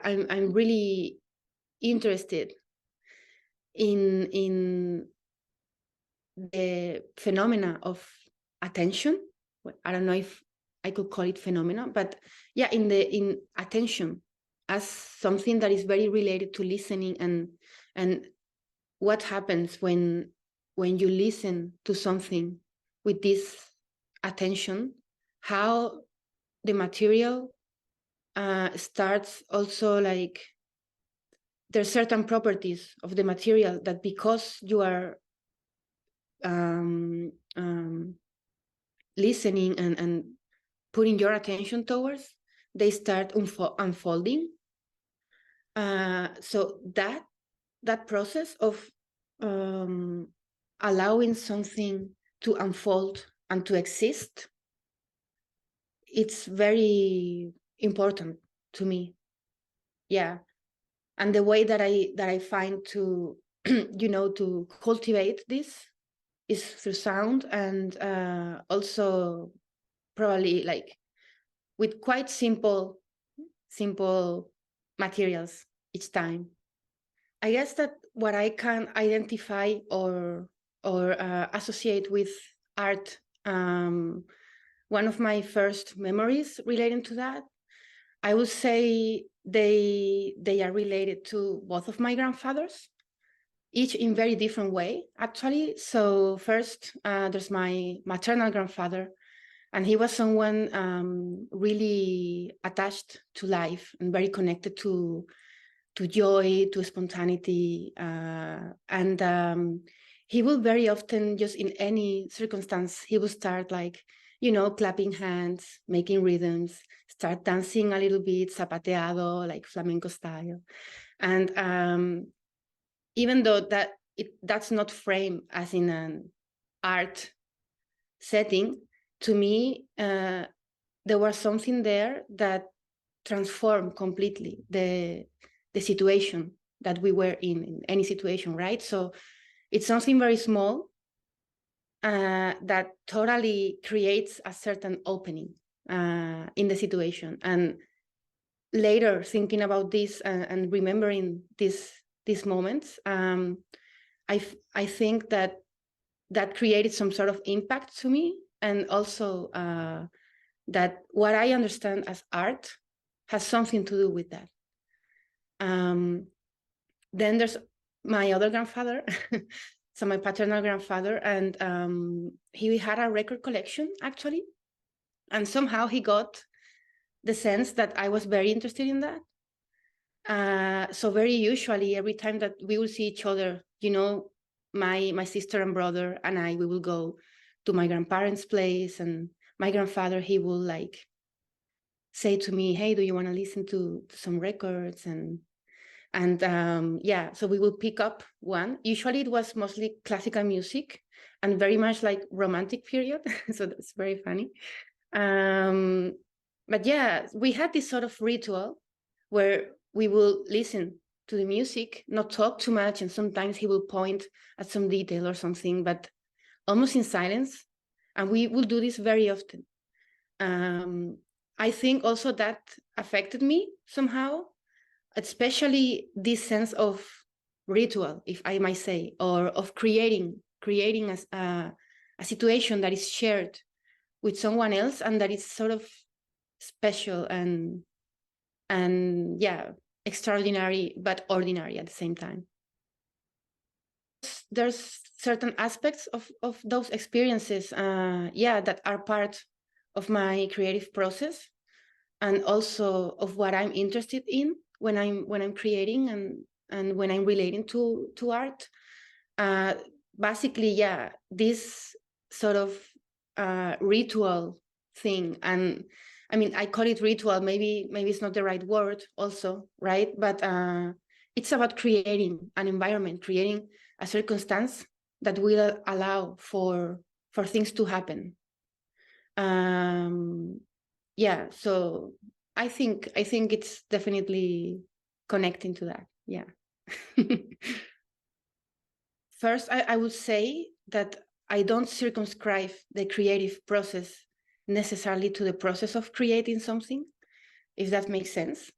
I'm really interested in the phenomena of attention. Well, I don't know if I could call it phenomena, but yeah, in attention as something that is very related to listening and what happens when you listen to something with this attention, how the material starts also, like, there's certain properties of the material that because you are listening and putting your attention towards, they start unfolding. So that process of allowing something to unfold and to exist, it's very important to me. Yeah. And the way that I find to to cultivate this is through sound, and also probably like with quite simple materials each time. I guess that what I can identify or associate with art, one of my first memories relating to that, I would say they are related to both of my grandfathers, each in very different way, actually. So first, there's my maternal grandfather, and he was someone really attached to life and very connected to joy, to spontaneity, and he will very often, just in any circumstance, he will start like, clapping hands, making rhythms, start dancing a little bit, zapateado, like flamenco style. And even though that's not framed as in an art setting, to me, there was something there that transformed completely the situation that we were in any situation, right? So it's something very small that totally creates a certain opening in the situation. And later, thinking about this and remembering these moments, I think that created some sort of impact to me, and also that what I understand as art has something to do with that. Then there's my other grandfather, so my paternal grandfather, and he had a record collection, actually. And somehow he got the sense that I was very interested in that. So very usually, every time that we will see each other, my sister and brother and I, we will go to my grandparents' place, and my grandfather, he will like say to me, hey, do you want to listen to some records? And yeah, so we will pick up one. Usually it was mostly classical music and very much like romantic period. So that's very funny. But yeah, we had this sort of ritual where we will listen to the music, not talk too much, and sometimes he will point at some detail or something, but almost in silence. And we will do this very often. I think also that affected me somehow, especially this sense of ritual, if I might say, or of creating a situation that is shared with someone else and that is sort of special and yeah, extraordinary but ordinary at the same time. There's certain aspects of those experiences, yeah, that are part of my creative process, and also of what I'm interested in when I'm creating and when I'm relating to art. Basically, yeah, this sort of ritual thing, and I mean, I call it ritual. Maybe it's not the right word, also, right? But it's about creating an environment, creating a circumstance that will allow for things to happen. Yeah, so I think it's definitely connecting to that. Yeah. First, I would say that I don't circumscribe the creative process necessarily to the process of creating something, if that makes sense.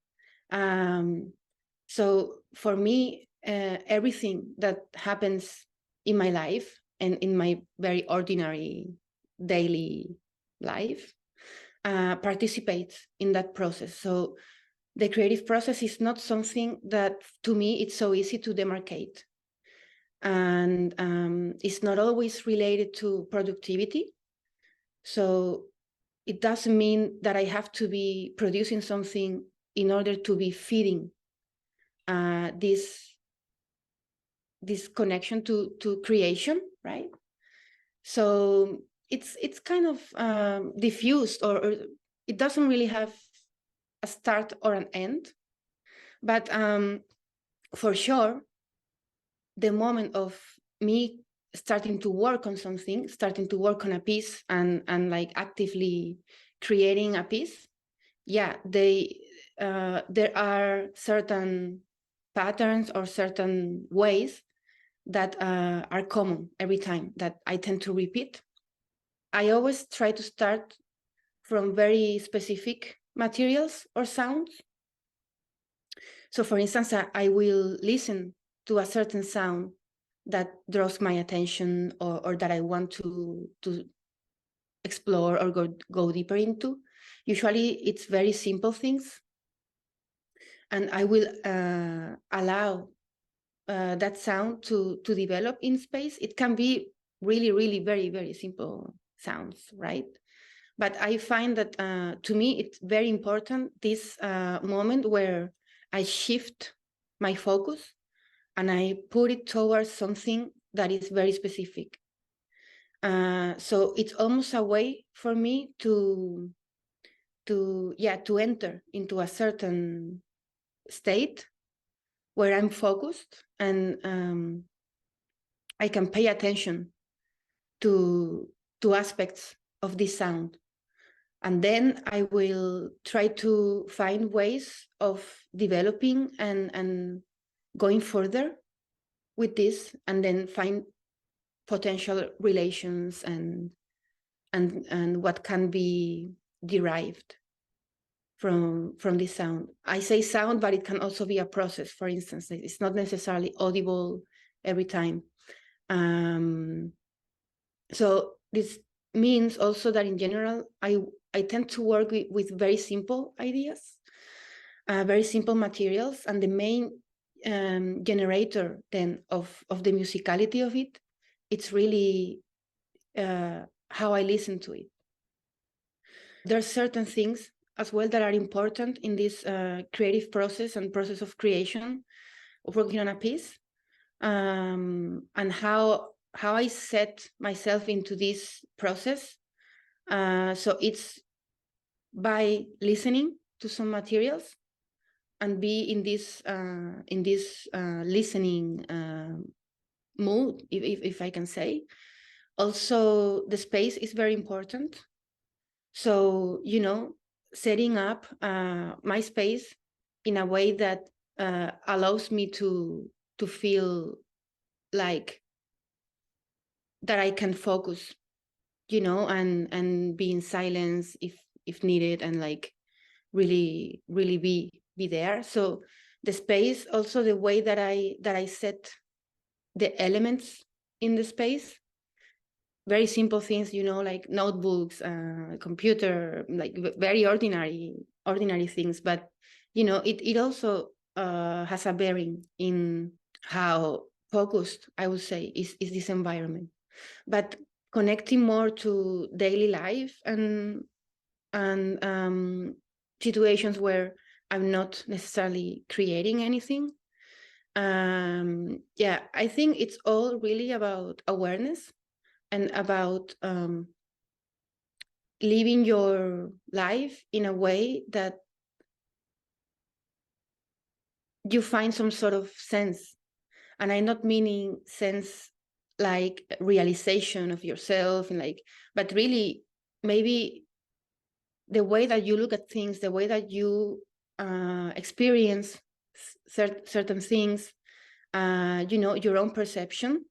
So for me, everything that happens in my life and in my very ordinary daily life participates in that process. So the creative process is not something that, to me, it's so easy to demarcate. And it's not always related to productivity. So it doesn't mean that I have to be producing something in order to be feeding this connection to creation, right? So it's kind of diffused, or it doesn't really have a start or an end. But for sure, the moment of me starting to work on something, starting to work on a piece and like actively creating a piece, yeah, there are certain patterns or certain ways that are common every time that I tend to repeat. I always try to start from very specific materials or sounds. So for instance, I will listen to a certain sound that draws my attention, or that I want to explore or go deeper into. Usually it's very simple things. And I will allow that sound to develop in space. It can be really, really very, very simple sounds, right? But I find that to me, it's very important, this moment where I shift my focus and I put it towards something that is very specific. So it's almost a way for me to enter into a certain state where I'm focused, and I can pay attention to aspects of this sound. And then I will try to find ways of developing and going further with this, and then find potential relations and what can be derived from this sound. I say sound, but it can also be a process. For instance, it's not necessarily audible every time. So this means also that in general, I tend to work with very simple ideas, very simple materials, and the main generator then of the musicality of it, it's really how I listen to it. There are certain things as well that are important in this creative process and process of creation, of working on a piece, and how I set myself into this process. So it's by listening to some materials and be in this listening mood, if I can say. Also, the space is very important. So, setting up my space in a way that allows me to feel like that I can focus, and be in silence if needed, and like really be there. So the space, also the way that I set the elements in the space, very simple things, like notebooks, computer, like very ordinary things, but it also has a bearing in how focused, I would say, is this environment. But connecting more to daily life and situations where I'm not necessarily creating anything. I think it's all really about awareness and about living your life in a way that you find some sort of sense. And I'm not meaning sense like realization of yourself, and but really maybe the way that you look at things, the way that you experience certain things, your own perception.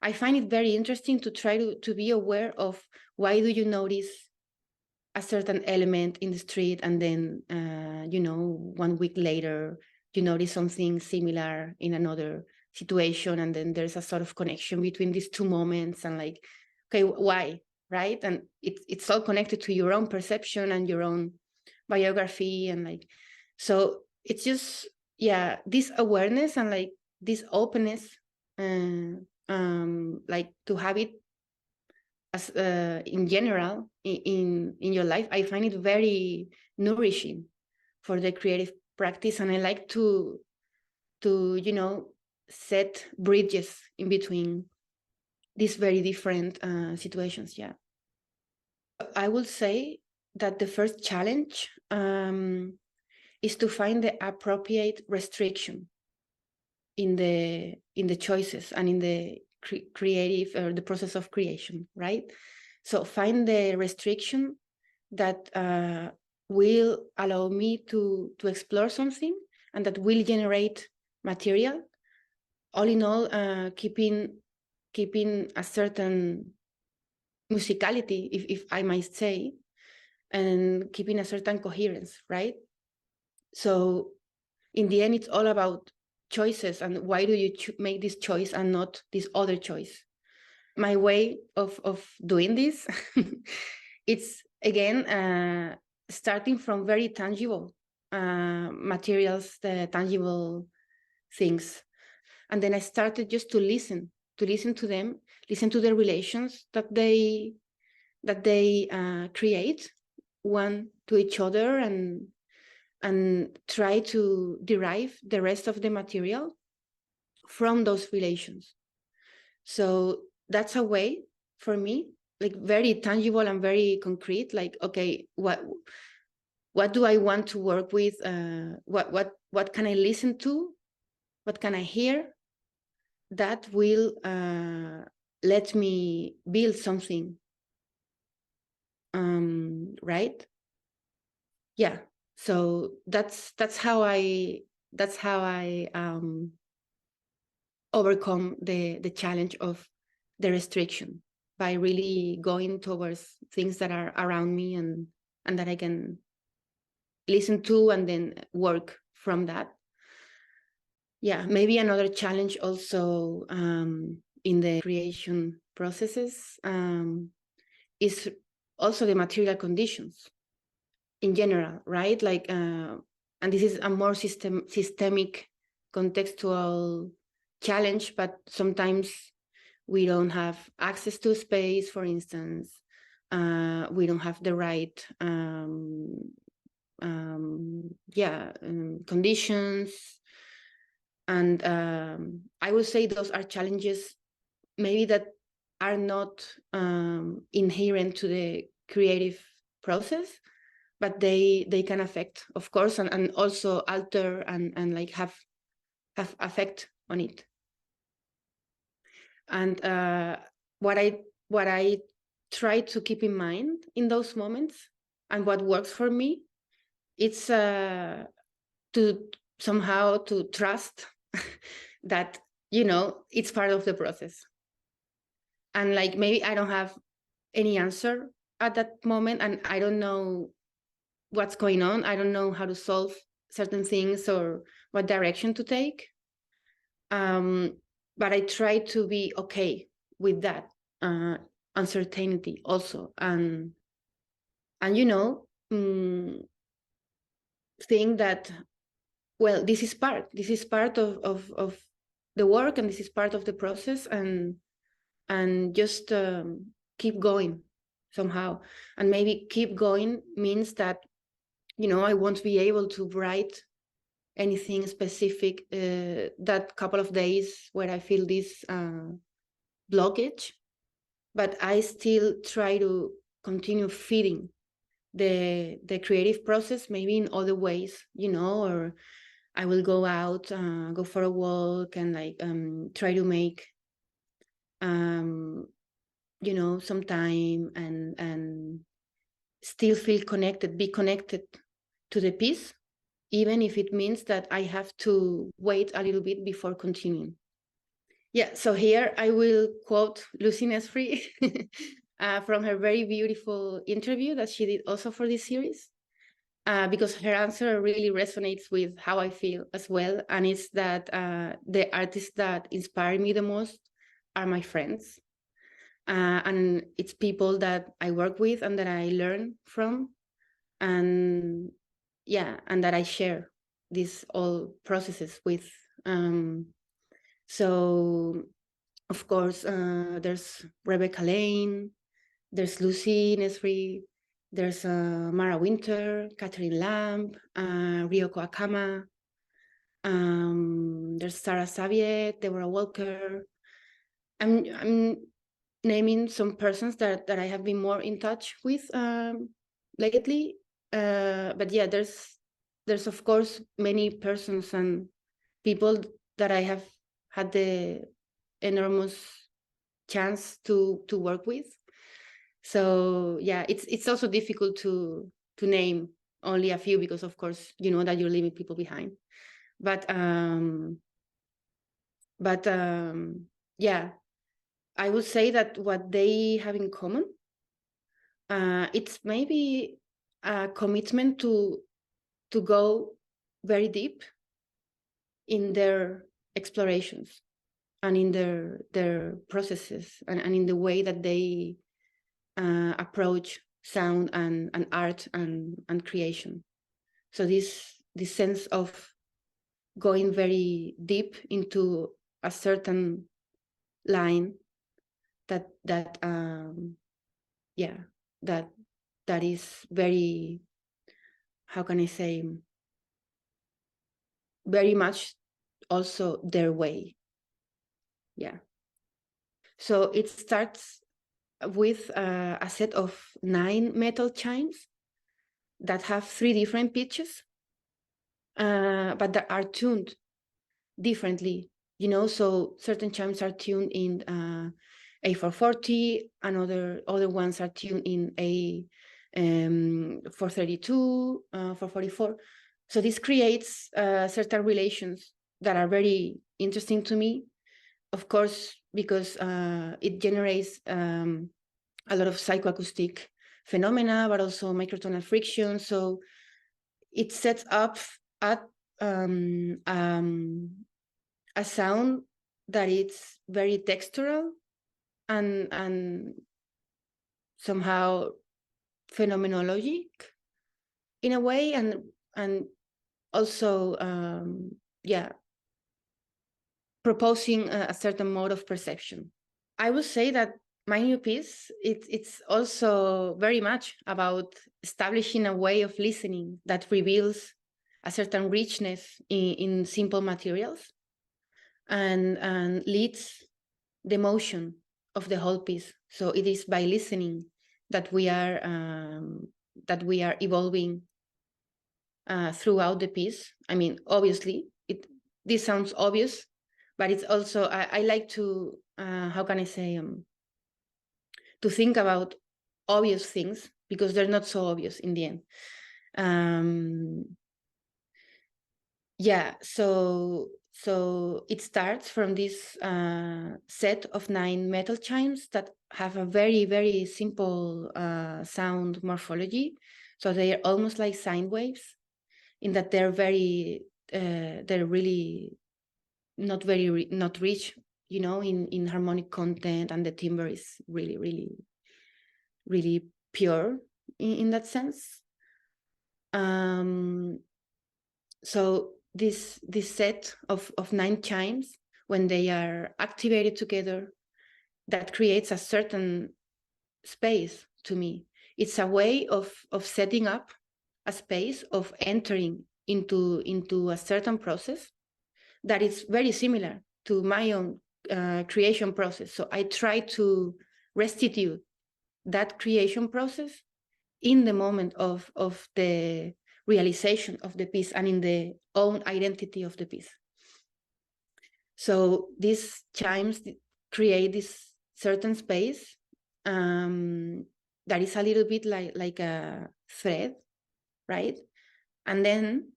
I find it very interesting to try to be aware of, why do you notice a certain element in the street, and then, you know, 1 week later, you notice something similar in another situation, and then there's a sort of connection between these two moments, and like, okay, why, right? And it's all connected to your own perception and your own biography, and like, so it's just, yeah, this awareness and like this openness, like to have it as in general in your life. I find it very nourishing for the creative practice, and I like to you know, set bridges in between these very different situations. Yeah, I will say that the first challenge is to find the appropriate restriction in the choices and in the creative or the process of creation, right? So find the restriction that will allow me to explore something and that will generate material. All in all, keeping a certain musicality, if I might say, and keeping a certain coherence, right? So in the end, it's all about choices, and why do you make this choice and not this other choice? My way of doing this, it's again starting from very tangible materials, the tangible things, and then I started just to listen to them, listen to the relations that they create one to each other, and try to derive the rest of the material from those relations. So that's a way for me, like very tangible and very concrete, like, okay, what do I want to work with? What can I listen to? What can I hear that will let me build something, right? Yeah. So that's how I overcome the challenge of the restriction, by really going towards things that are around me and that I can listen to and then work from that. Yeah, maybe another challenge also in the creation processes is also the material conditions in general, right? Like, and this is a more systemic contextual challenge, but sometimes we don't have access to space, for instance. We don't have the right conditions. And I would say those are challenges maybe that are not inherent to the creative process, but they can affect, of course, and also alter and like have effect on it. And what I try to keep in mind in those moments, and what works for me, it's to somehow to trust that, you know, it's part of the process. And like, maybe I don't have any answer at that moment, and I don't know what's going on. I don't know how to solve certain things or what direction to take. But I try to be okay with that uncertainty also, and you know, think that, well, this is part of the work, and this is part of the process, and just keep going somehow. And maybe keep going means that, you know, I won't be able to write anything specific that couple of days where I feel this blockage, but I still try to continue feeding the creative process, maybe in other ways, you know, or I will go out, go for a walk, and like try to make you know, some time, and still feel connected, be connected to the piece, even if it means that I have to wait a little bit before continuing. Yeah, so here I will quote Lucy Nesfree, from her very beautiful interview that she did also for this series, because her answer really resonates with how I feel as well. And it's that the artists that inspire me the most are my friends. And it's people that I work with and that I learn from. And yeah, and that I share these all processes with. So, of course, there's Rebecca Lane, there's Lucy Nesri, there's Mara Winter, Catherine Lamb, Ryoko Akama, there's Sarah Xavier, Deborah Walker. I'm naming some persons that I have been more in touch with lately. But yeah, there's of course many persons and people that I have had the enormous chance to work with. So yeah, it's also difficult to name only a few, because of course you know that you're leaving people behind. But yeah, I would say that what they have in common, it's maybe a commitment to go very deep in their explorations and in their processes, and in the way that they approach sound and art and creation. So this sense of going very deep into a certain line that yeah, that is very, how can I say, very much also their way. Yeah. So it starts with a set of 9 metal chimes that have 3 different pitches, but that are tuned differently, you know. So certain chimes are tuned in A440, and other ones are tuned in A432, 444. So this creates certain relations that are very interesting to me, of course, because it generates a lot of psychoacoustic phenomena, but also microtonal friction. So it sets up at a sound that it's very textural and somehow phenomenologic in a way, and also yeah, proposing a certain mode of perception. I would say that my new piece, it's also very much about establishing a way of listening that reveals a certain richness in simple materials, and leads the motion of the whole piece. So it is by listening that we are evolving throughout the piece. I mean, obviously, this sounds obvious, but it's also, I like to, how can I say, to think about obvious things, because they're not so obvious in the end. Yeah, so it starts from this set of 9 metal chimes that have a very, very simple sound morphology. So they are almost like sine waves, in that they're really not rich, you know, in harmonic content, and the timbre is really, really, really pure in that sense. So this set of 9 chimes, when they are activated together, that creates a certain space to me. It's a way of setting up a space of entering into a certain process that is very similar to my own creation process. So I try to restitute that creation process in the moment of the realization of the piece, and in the own identity of the piece. So these chimes create this certain space that is a little bit like a thread, right? And then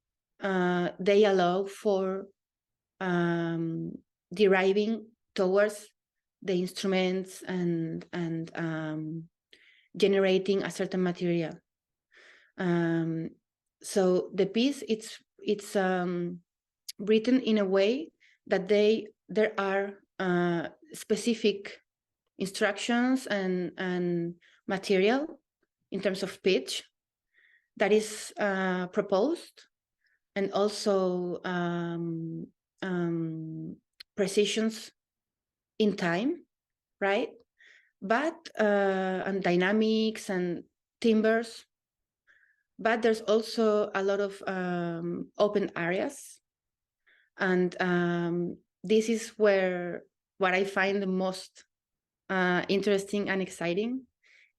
they allow for deriving towards the instruments and generating a certain material. So the piece, it's written in a way that there are specific instructions and material in terms of pitch that is proposed, and also precisions in time, right? But and dynamics and timbres. But there's also a lot of open areas, and this is where what I find the most interesting and exciting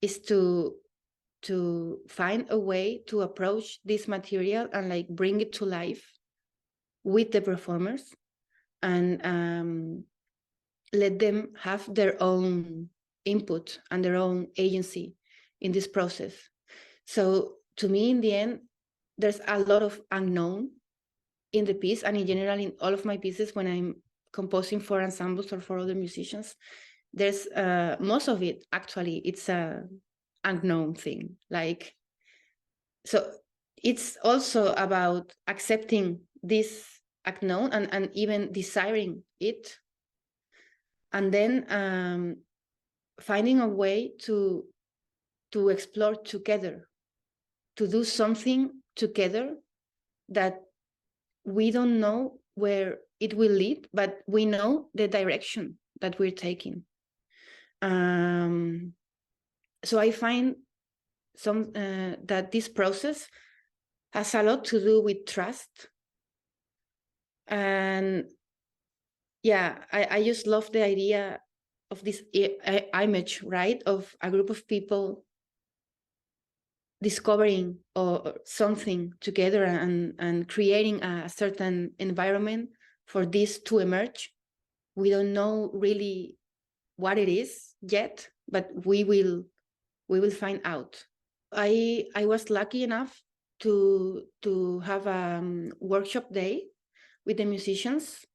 is to find a way to approach this material and like bring it to life with the performers, and let them have their own input and their own agency in this process. So to me, in the end, there's a lot of unknown in the piece, and in general in all of my pieces when I'm composing for ensembles or for other musicians, there's most of it actually it's a unknown thing. Like, so it's also about accepting this unknown and even desiring it, and then finding a way to explore together, to do something together that we don't know where it will lead, but we know the direction that we're taking. So I find that this process has a lot to do with trust. And yeah, I just love the idea of this image, right? Of a group of people discovering or something together and creating a certain environment for this to emerge. We don't know really what it is yet, but we will find out. I was lucky enough to have a workshop day with the musicians,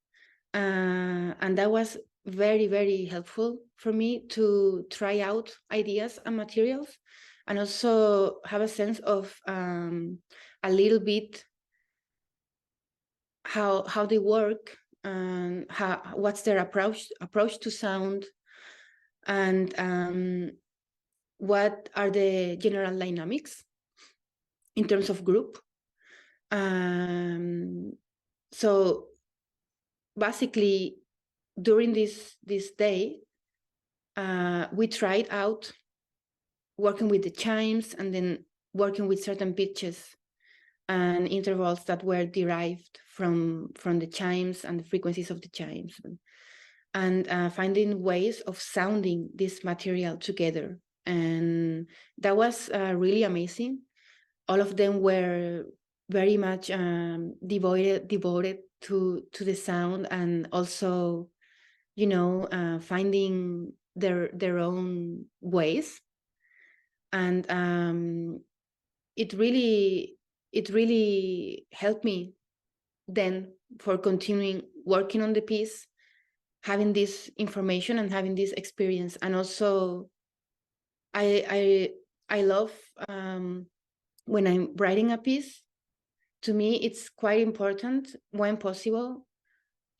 and that was very, very helpful for me to try out ideas and materials, and also have a sense of a little bit how they work and what's their approach to sound, and what are the general dynamics in terms of group. So basically, during this day, we tried out working with the chimes, and then working with certain pitches and intervals that were derived from the chimes and the frequencies of the chimes, and finding ways of sounding this material together. And that was really amazing. All of them were very much devoted to the sound, and also, you know, finding their own ways. And it really helped me then for continuing working on the piece, having this information and having this experience. And also I love when I'm writing a piece, to me it's quite important, when possible,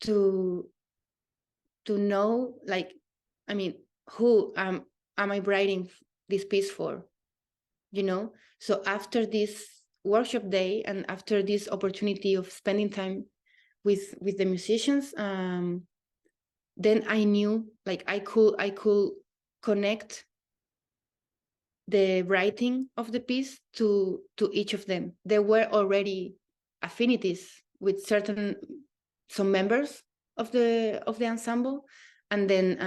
to know, like, I mean, who am I writing this piece for, you know? So after this workshop day and after this opportunity of spending time with the musicians, then I knew, like, I could connect the writing of the piece to each of them. There were already affinities with some members of the ensemble, and then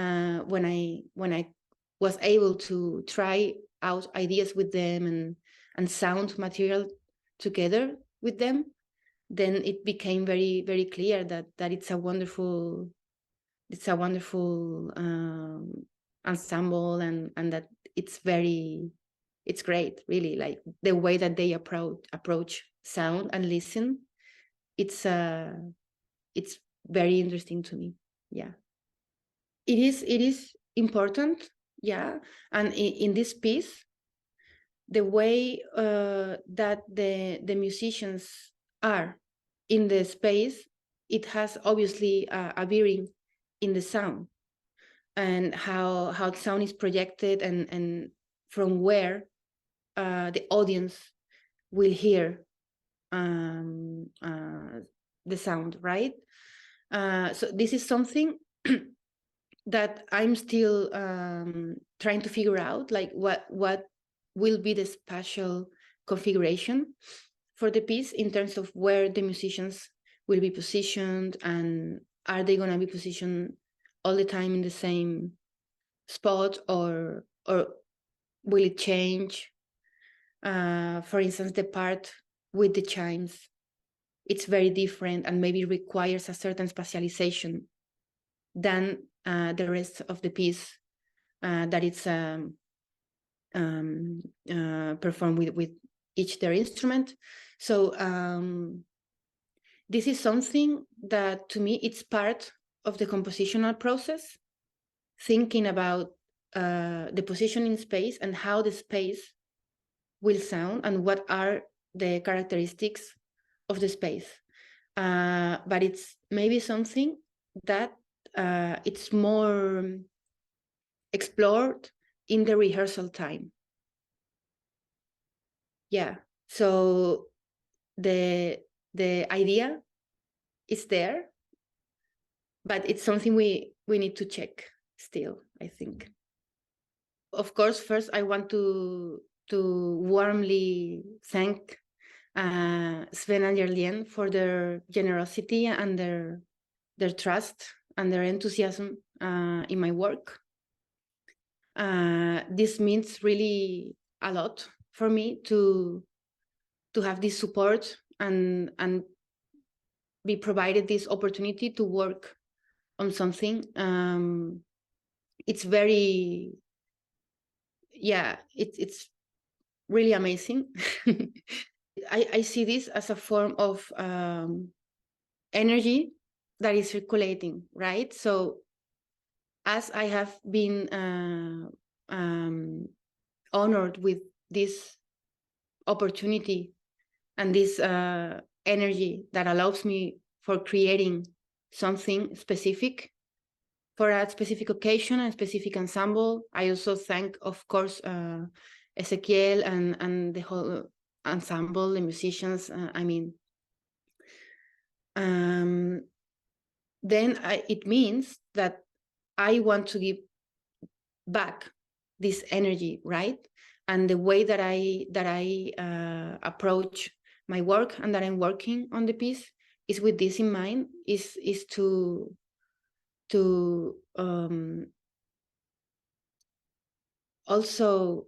when I was able to try out ideas with them and sound material together with them, then it became very, very clear that it's a wonderful ensemble, and that it's great, really. Like, the way that they approach sound and listen, it's very interesting to me. Yeah, it is important. Yeah, and in this piece, the way that the musicians are in the space, it has obviously a bearing in the sound, and how sound is projected, and from where the audience will hear the sound, right? So this is something that I'm still trying to figure out, like what will be the spatial configuration for the piece in terms of where the musicians will be positioned, and are they going to be positioned all the time in the same spot, or will it change? For instance, the part with the chimes, it's very different and maybe requires a certain spatialization than the rest of the piece that it's performed with each their instrument. So this is something that, to me, it's part of the compositional process, thinking about the position in space and how the space will sound and what are the characteristics of the space. But it's maybe something that it's more explored in the rehearsal time. Yeah, so the idea is there, but it's something we need to check still, I think. Of course, first I want to warmly thank Sven and Gerliene for their generosity and their trust and their enthusiasm in my work. This means really a lot for me to have this support and be provided this opportunity to work on something. It's very, yeah, it's really amazing. I see this as a form of energy that is circulating, right? So as I have been honored with this opportunity and this energy that allows me for creating something specific for a specific occasion and specific ensemble, I also thank, of course, Ezequiel and the whole ensemble, the musicians. Then it means that I want to give back this energy, right? And the way that I approach my work and that I'm working on the piece is with this in mind, is to also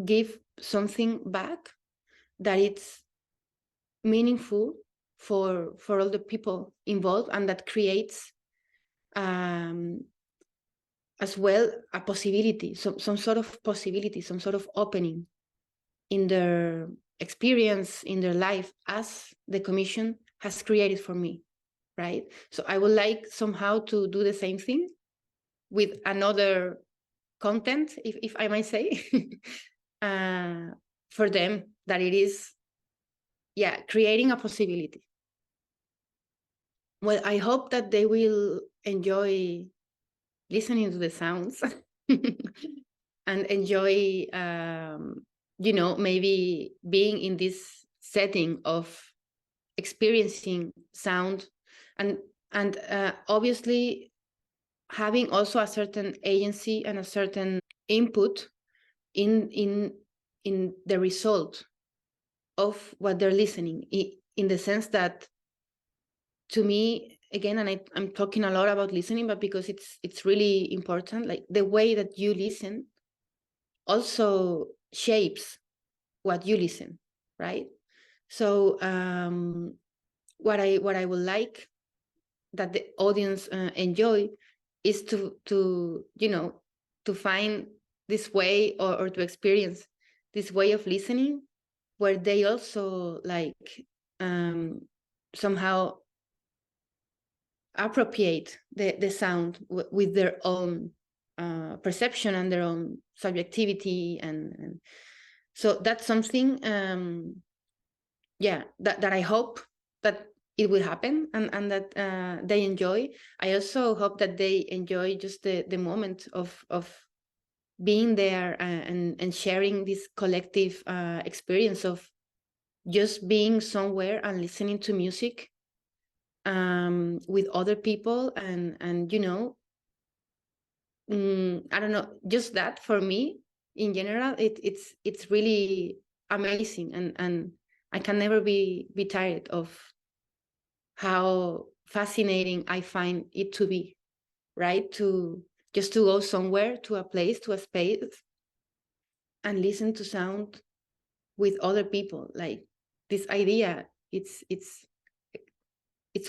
give something back that it's meaningful for all the people involved, and that creates as well a possibility, some sort of possibility, some sort of opening in their experience, in their life, as the commission has created for me, right? So I would like somehow to do the same thing with another content, if I might say, for them, that it is, yeah, creating a possibility. Well, I hope that they will enjoy listening to the sounds and enjoy, maybe being in this setting of experiencing sound, and obviously having also a certain agency and a certain input in the result of what they're listening, in the sense that, to me, again, and I'm talking a lot about listening, but because it's really important, like the way that you listen also shapes what you listen, right? So what I would like that the audience enjoy is to find this way, or to experience this way of listening, where they also somehow appropriate the sound with their own perception and their own subjectivity, and so that's something that I hope that it will happen, and that they enjoy. I also hope that they enjoy just the moment of being there, and sharing this collective experience of just being somewhere and listening to music with other people, and I don't know, just that for me in general, it's really amazing, and I can never be tired of how fascinating I find it to be, right? To just to go somewhere, to a place, to a space, and listen to sound with other people. Like, this idea, it's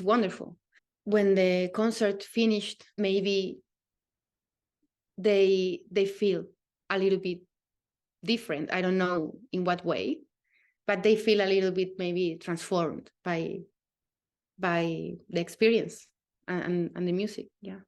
wonderful. When the concert finished, maybe they feel a little bit different. I don't know in what way, but they feel a little bit maybe transformed by the experience and the music. Yeah.